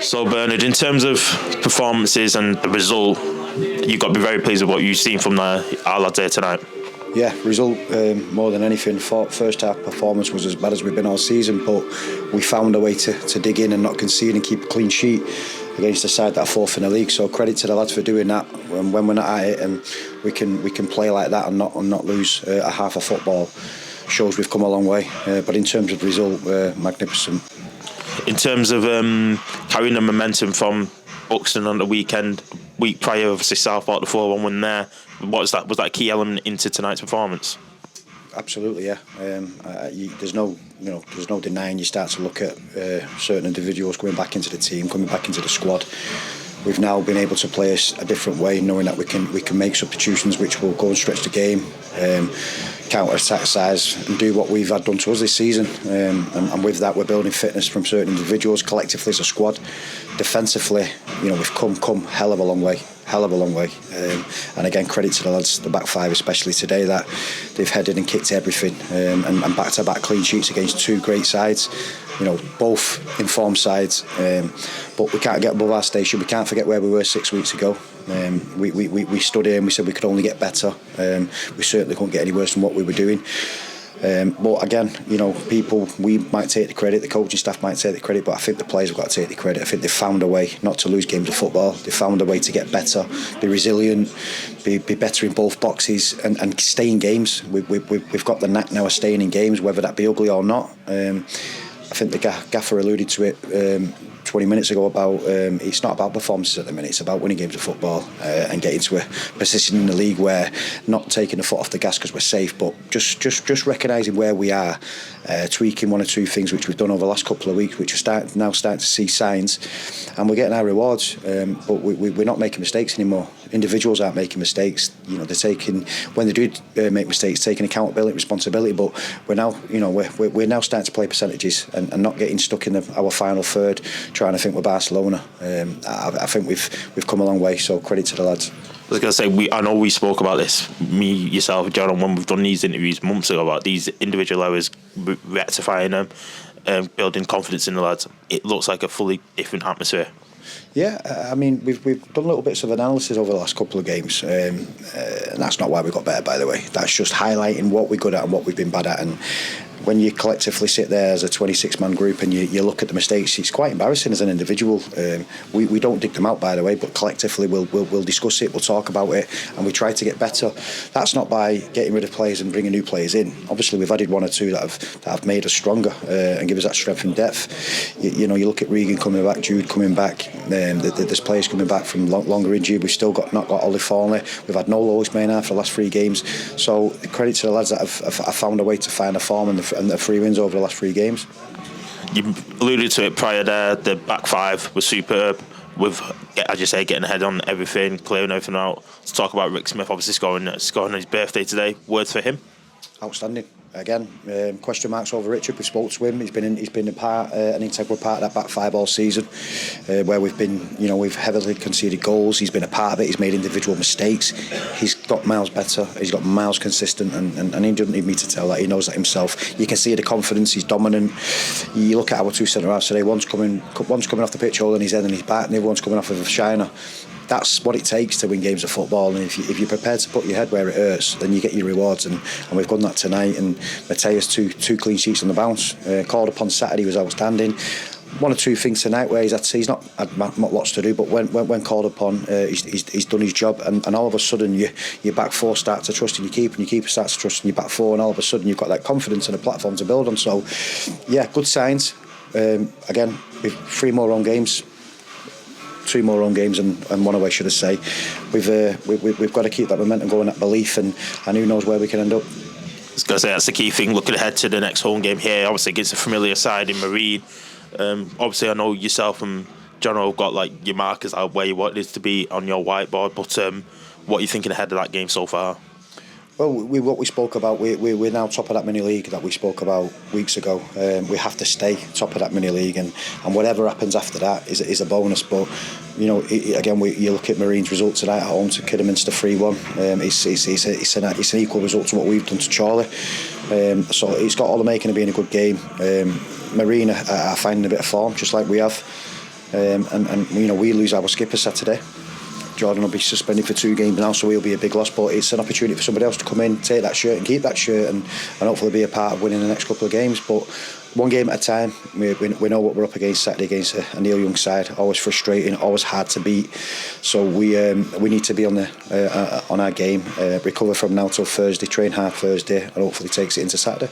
So Bernard, in terms of performances and the result, you've got to be very pleased with what you've seen from our lads here tonight. Yeah, result more than anything. First half performance was as bad as we've been all season, but we found a way to dig in and not concede and keep a clean sheet against a side that are fourth in the league. So credit to the lads for doing that. When we're not at it and we can play like that and not lose a half of football, shows we've come a long way. But in terms of result, magnificent. In terms of carrying the momentum from Buxton on the week prior, obviously Southport, the 4-1 win there. Was that a key element into tonight's performance? Absolutely, yeah. There's no denying. You start to look at certain individuals coming back into the team, coming back into the squad. We've now been able to play a different way, knowing that we can make substitutions which will go and stretch the game, counter-attack size, and do what we've had done to us this season. And with that, we're building fitness from certain individuals, collectively as a squad. Defensively, we've come hell of a long way. And again, credit to the lads, the back five especially today, that they've headed and kicked everything, and back-to-back clean sheets against two great sides, both informed sides, but we can't get above our station. We can't forget where we were 6 weeks ago. We stood here and we said we could only get better. We certainly couldn't get any worse than what we were doing. But again, people, we might take the credit, the coaching staff might take the credit, but I think the players have got to take the credit. I think they've found a way not to lose games of football. They've found a way to get better, be resilient, be better in both boxes, and stay in games. We've got the knack now of staying in games, whether that be ugly or not. I think the gaffer alluded to it 20 minutes ago about it's not about performances at the minute, it's about winning games of football and getting to a position in the league where not taking the foot off the gas because we're safe, but just recognising where we are, tweaking one or two things which we've done over the last couple of weeks, which are starting to see signs, and we're getting our rewards, but we're not making mistakes anymore. Individuals aren't making mistakes, they're taking, when they do make mistakes, taking accountability, responsibility, but we're now we're now starting to play percentages and not getting stuck in our final third trying to think we're Barcelona. I think we've come a long way, so credit to the lads. I was going to say, I know we spoke about this, me, yourself, John, when we've done these interviews months ago about these individual errors, rectifying them, building confidence in the lads. It looks like a fully different atmosphere. Yeah, I mean, we've done little bits of analysis over the last couple of games, and that's not why we got better, by the way. That's just highlighting what we're good at and what we've been bad at. And when you collectively sit there as a 26-man group and you look at the mistakes, it's quite embarrassing as an individual. We don't dig them out, by the way, but collectively we'll discuss it, we'll talk about it, and we try to get better. That's not by getting rid of players and bringing new players in. Obviously, we've added one or two that have made us stronger and give us that strength and depth. You look at Regan coming back, Jude coming back. There's players coming back from longer injury. We've still not got Ollie Thornley. We've had no Lois Maynard for the last 3 games. So credit to the lads that have found a way to find a form and the 3 wins over the last 3 games. You alluded to it prior there. The back five was superb. With, as you say, getting ahead on everything, clearing everything out. Let's talk about Rick Smith, obviously scoring on his birthday today. Words for him? Outstanding. Again, question marks over Richard. We spoke to him. He's been an integral part of that back five all season, where we've heavily conceded goals. He's been a part of it. He's made individual mistakes. He's got miles better. He's got miles consistent, and he doesn't need me to tell that. He knows that himself. You can see the confidence. He's dominant. You look at our 2 centre halves today. One's coming off the pitch holding his head and his back, and the other one's coming off of a shiner. That's what it takes to win games of football, and if you're prepared to put your head where it hurts, then you get your rewards, and we've done that tonight. And Mateus two clean sheets on the bounce, called upon Saturday, was outstanding. 1 or 2 things tonight where he's not had lots to do, but when called upon, he's done his job, and all of a sudden your back four starts to trust in your keeper, and your keeper starts to trust in your back four, and all of a sudden you've got that confidence and a platform to build on. So yeah, good signs. Again, we've 3 more home games. 2 more home games and 1 away, should I say. We've got to keep that momentum going, that belief, and who knows where we can end up. I was going to say that's the key thing, looking ahead to the next home game here, obviously against a familiar side in Marine. Obviously I know yourself and John have got like your markers out where you want it to be on your whiteboard, but what are you thinking ahead of that game so far? Well, what we spoke about, we're now top of that mini league that we spoke about weeks ago. We have to stay top of that mini league, and whatever happens after that is a bonus. But again, you look at Marine's result tonight at home to Kidderminster 3-1. It's an equal result to what we've done to Chorley. So it's got all the making of being a good game. Marine are finding a bit of form, just like we have. and you know, we lose our skipper Saturday. Jordan will be suspended for 2 games now, so he'll be a big loss, but it's an opportunity for somebody else to come in, take that shirt and keep that shirt, and hopefully be a part of winning the next couple of games. But one game at a time. We know what we're up against Saturday against a Neil Young side. Always frustrating, always hard to beat. So we need to be on our game, recover from now till Thursday, train hard Thursday, and hopefully takes it into Saturday.